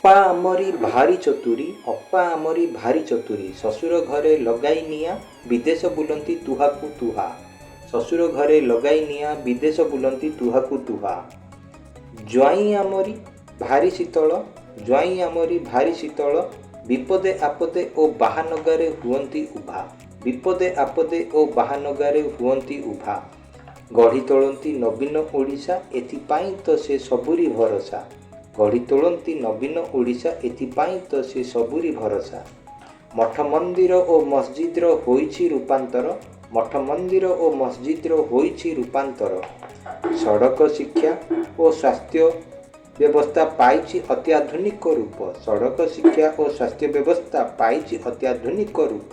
ଅପା ଆମରି ଭାରି ଚତୁରୀ, ଅପା ଆମରି ଭାରି ଚତୁରୀ, ଶ୍ୱଶୁର ଘରେ ଲଗାଇ ନିଆଁ ବିଦେଶ ବୁଲନ୍ତି ତୁହାକୁ ତୁହା। ଶ୍ୱଶୁର ଘରେ ଲଗାଇ ନିଆଁ ବିଦେଶ ବୁଲନ୍ତି ତୁହାକୁ ତୁହା। ଜ୍ୱାଇଁ ଆମରି ଭାରି ଶୀତଳ, ଜ୍ୱାଇଁ ଆମରି ଭାରି ଶୀତଳ, ବିପଦେ ଆପଦେ ଓ ବାହାନଗାରେ ହୁଅନ୍ତି ଉଭା। ବିପଦେ ଆପଦେ ଓ ବାହାନଗାରେ ହୁଅନ୍ତି ଉଭା। ଗଢ଼ି ତୋଳନ୍ତି ନବୀନ ଓଡ଼ିଶା, ଏଥିପାଇଁ ତ ସେ ସବୁରି ଭରସା। ଗଢ଼ି ତୋଳନ୍ତି ନବୀନ ଓଡ଼ିଶା, ଏଥିପାଇଁ ତ ସେ ସବୁରି ଭରସା। ମଠ ମନ୍ଦିର ଓ ମସଜିଦର ହୋଇଛି ରୂପାନ୍ତର, ମଠ ମନ୍ଦିର ଓ ମସଜିଦର ହୋଇଛି ରୂପାନ୍ତର। ସଡ଼କ ଶିକ୍ଷା ଓ ସ୍ୱାସ୍ଥ୍ୟ ବ୍ୟବସ୍ଥା ପାଇଛି ଅତ୍ୟାଧୁନିକ ରୂପ। ସଡ଼କ ଶିକ୍ଷା ଓ ସ୍ୱାସ୍ଥ୍ୟ ବ୍ୟବସ୍ଥା ପାଇଛି ଅତ୍ୟାଧୁନିକ ରୂପ।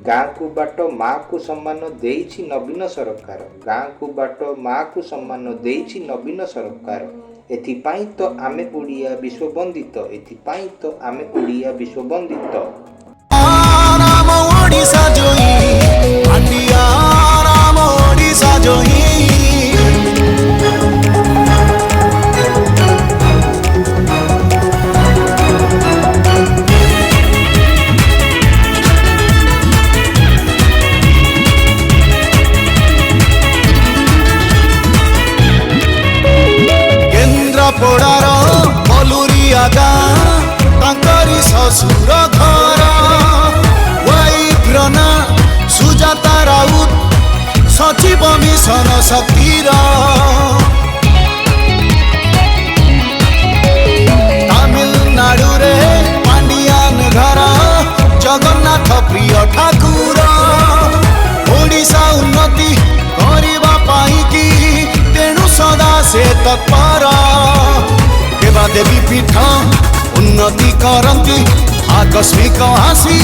ଗାଁକୁ ବାଟ ମାଆକୁ ସମ୍ମାନ ଦେଇଛି ନବୀନ ସରକାର। ଗାଁକୁ ବାଟ ମାଆକୁ ସମ୍ମାନ ଦେଇଛି ନବୀନ ସରକାର। ଏଥିପାଇଁ ତ ଆମେ ଓଡ଼ିଆ ବିଶ୍ୱବନ୍ଦିତ, ଏଥିପାଇଁ ତ ଆମେ ଓଡ଼ିଆ ବିଶ୍ୱବନ୍ଦିତ। ରାମ ଓଡ଼ିଶା ଜୟୀ, ପାଣ୍ଡିଆ ରାମ ଓଡ଼ିଶା ଜୟୀ। କେନ୍ଦ୍ରାପଡ଼ାର ବଲୁରିଆ ଗାଁ, ତାଙ୍କରି ଶ୍ୱଶୁର ଘର। ୱାଇଫ୍ର ନାଁ ସୁଜାତା ରାଉତ, ସଚିବ ମିଶନ ଶକ୍ତିର। ତାମିଲନାଡୁରେ ପାଣ୍ଡିଆନ ଘର, ଜଗନ୍ନାଥ ପ୍ରିୟ ଠାକୁର। ଓଡ଼ିଶା ଉନ୍ନତି କରିବା ପାଇଁକି ତେଣୁ ସଦା ସେ ତତ୍ପର। ଦେବା ଦେବୀ ପୀଠ ଉନ୍ନତି କରନ୍ତି, ଆକସ୍ମିକ ଆସି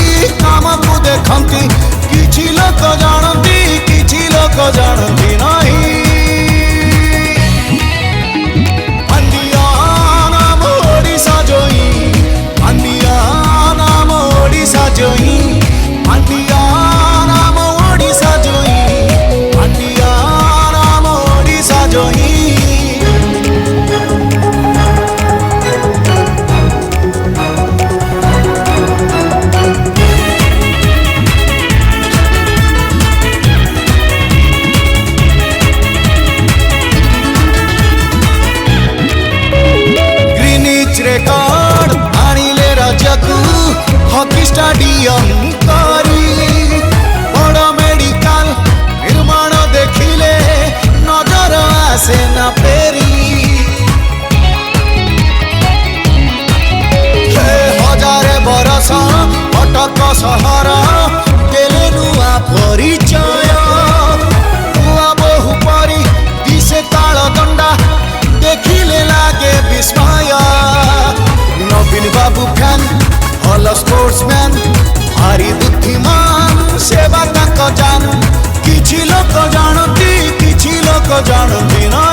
କାମକୁ ଦେଖନ୍ତି। କିଛି ଲୋକ ଜାଣନ୍ତି, କିଛି ଲୋକ ଜାଣନ୍ତି ନାହିଁ। ପାଣ୍ଡିଆ ନାମ ଓଡ଼ିଶା ଜୟୀ, ପାଣ୍ଡିଆ ନାମ ଓଡ଼ିଶା ଜୟୀ, ପାଣ୍ଡିଆ ନାମ ଓଡ଼ିଶା ଜୟୀ, ପାଣ୍ଡିଆ ନାମ ଓଡ଼ିଶା ଜୟୀ। ରେକର୍ଡ ଆଣିଲେ ରାଜ୍ୟକୁ ହକି ଷ୍ଟାଡିୟମ କରି। ବଡ଼ ମେଡିକାଲ ନିର୍ମାଣ ଦେଖିଲେ ନଜର ଆସେ ନା ଫେରି। ହଜାରେ ବରଷ କଟକ ସହର ଦେଲେ ନୂଆ ପରିଚୟ। ନୂଆ ବୋହୂ ପରି ଦିଶେ ତାଳ ଦଣ୍ଡା, ଦେଖିଲେ ଲାଗେ ବିସ୍ମୟ। ନବୀନ ବାବୁ ଫ୍ୟାନ୍, ଭଲ ସ୍ପୋର୍ଟସମ୍ୟାନ୍, ଭାରି ବୁଦ୍ଧିମାନ, ସେବା ତାଙ୍କ ଜାନ। କିଛି ଲୋକ ଜାଣନ୍ତି, କିଛି ଲୋକ ଜାଣନ୍ତି ନା।